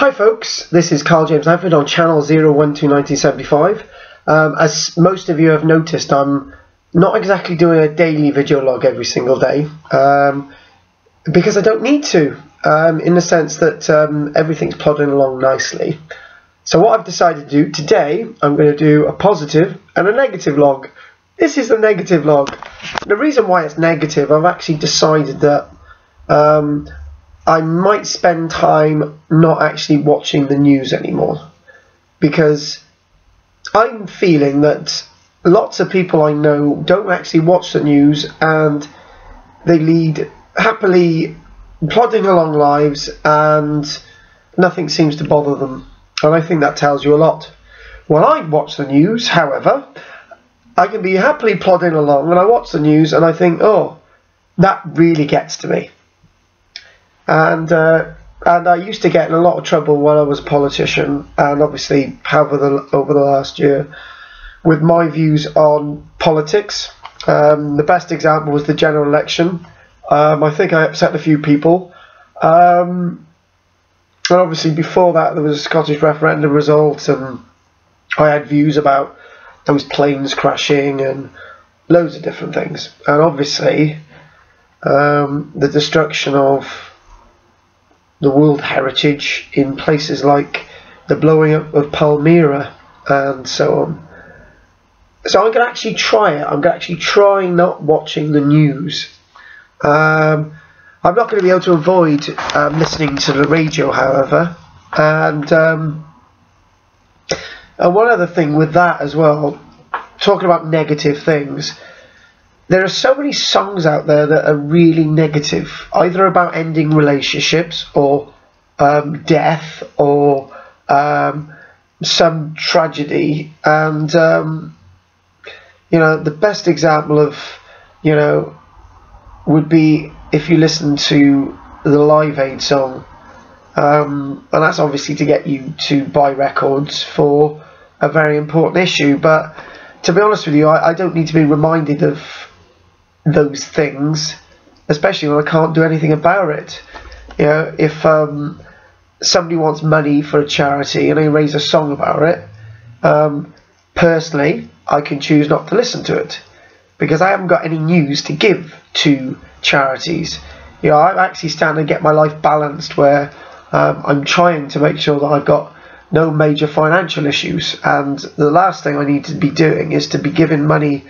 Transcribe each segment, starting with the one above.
Hi folks, this is Karl-James Langford on channel 0121975. As most of you have noticed, I'm not exactly doing a daily video log every single day because I don't need to, in the sense that everything's plodding along nicely. So what I've decided to do today, I'm going to do a positive and a negative log. This is the negative log. The reason why it's negative, I've actually decided that I might spend time not actually watching the news anymore, because I'm feeling that lots of people I know don't actually watch the news and they lead happily plodding along lives and nothing seems to bother them, and I think that tells you a lot. When I watch the news, however, I can be happily plodding along and I watch the news and I think, oh, that really gets to me. And I used to get in a lot of trouble when I was a politician, and obviously have over the last year, with my views on politics. The best example was the general election. I think I upset a few people. And obviously before that there was a Scottish referendum result, and I had views about those planes crashing and loads of different things. And obviously the destruction of the world heritage in places like the blowing up of Palmyra and so on. So I'm going to actually try it. I'm going to actually try not watching the news. I'm not going to be able to avoid listening to the radio, however. And one other thing with that as well, talking about negative things, there are so many songs out there that are really negative, either about ending relationships or death or some tragedy. And you know, the best example of, you know, would be if you listen to the Live Aid song, and that's obviously to get you to buy records for a very important issue. But to be honest with you, I don't need to be reminded of those things, especially when I can't do anything about it. You know, if somebody wants money for a charity and they raise a song about it, personally I can choose not to listen to it because I haven't got any news to give to charities. You know, I'm actually starting to get my life balanced where I'm trying to make sure that I've got no major financial issues, and the last thing I need to be doing is to be giving money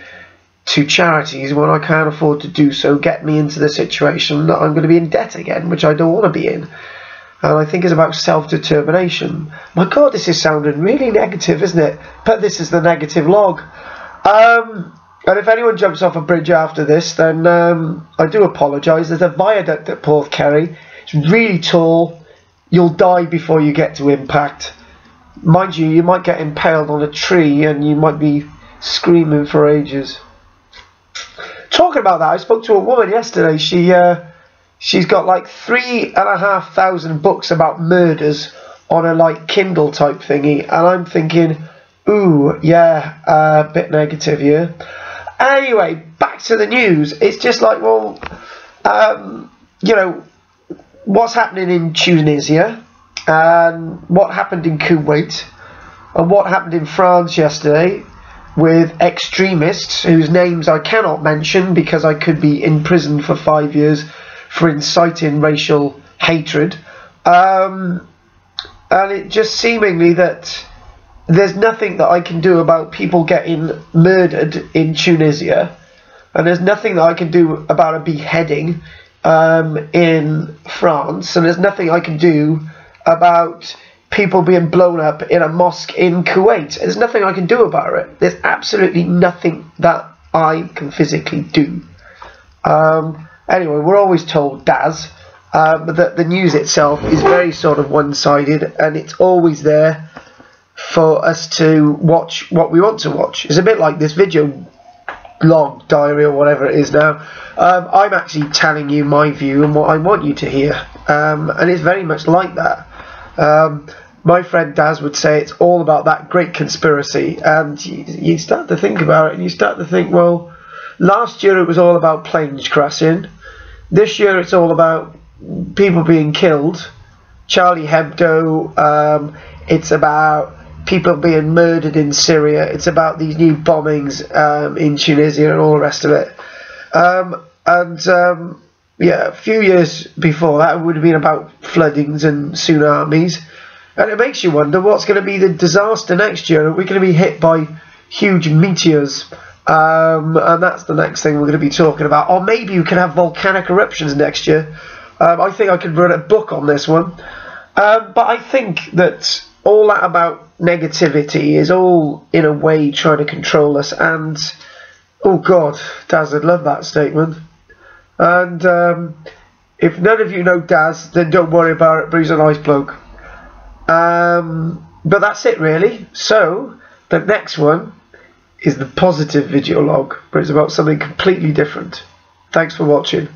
to charities when I can't afford to do so, get me into the situation that I'm going to be in debt again, which I don't want to be in. And I think it's about self-determination. My God, this is sounding really negative, isn't it? But this is the negative log. And if anyone jumps off a bridge after this, then I do apologise. There's a viaduct at Porthkerry. It's really tall. You'll die before you get to impact. Mind you, you might get impaled on a tree and you might be screaming for ages. Talking about that, I spoke to a woman yesterday. She's got like 3,500 books about murders on a like Kindle type thingy, and I'm thinking, ooh, yeah, a bit negative here. Anyway, back to the news. It's just like, well, you know, what's happening in Tunisia, and what happened in Kuwait, and what happened in France yesterday with extremists whose names I cannot mention because I could be imprisoned for 5 years for inciting racial hatred. And it just seemingly that there's nothing that I can do about people getting murdered in Tunisia, and there's nothing that I can do about a beheading in France, and there's nothing I can do about people being blown up in a mosque in Kuwait. There's nothing I can do about it. There's absolutely nothing that I can physically do. Anyway, we're always told, Daz, that the news itself is very sort of one-sided, and it's always there for us to watch what we want to watch. It's a bit like this video log diary or whatever it is now. I'm actually telling you my view and what I want you to hear, and it's very much like that. My friend Daz would say it's all about that great conspiracy, and you start to think about it and you start to think, well, last year it was all about planes crashing, this year it's all about people being killed, Charlie Hebdo. It's about people being murdered in Syria. It's about these new bombings in Tunisia and all the rest of it. Yeah, a few years before that, it would have been about floodings and tsunamis. And it makes you wonder what's going to be the disaster next year. Are we going to be hit by huge meteors? And that's the next thing we're going to be talking about. Or maybe you can have volcanic eruptions next year. I think I could write a book on this one. But I think that all that about negativity is all, in a way, trying to control us. And, oh God, Daz, I'd love that statement. And if none of you know Daz, then don't worry about it, but he's a nice bloke. But that's it, really. So, the next one is the positive video log, but it's about something completely different. Thanks for watching.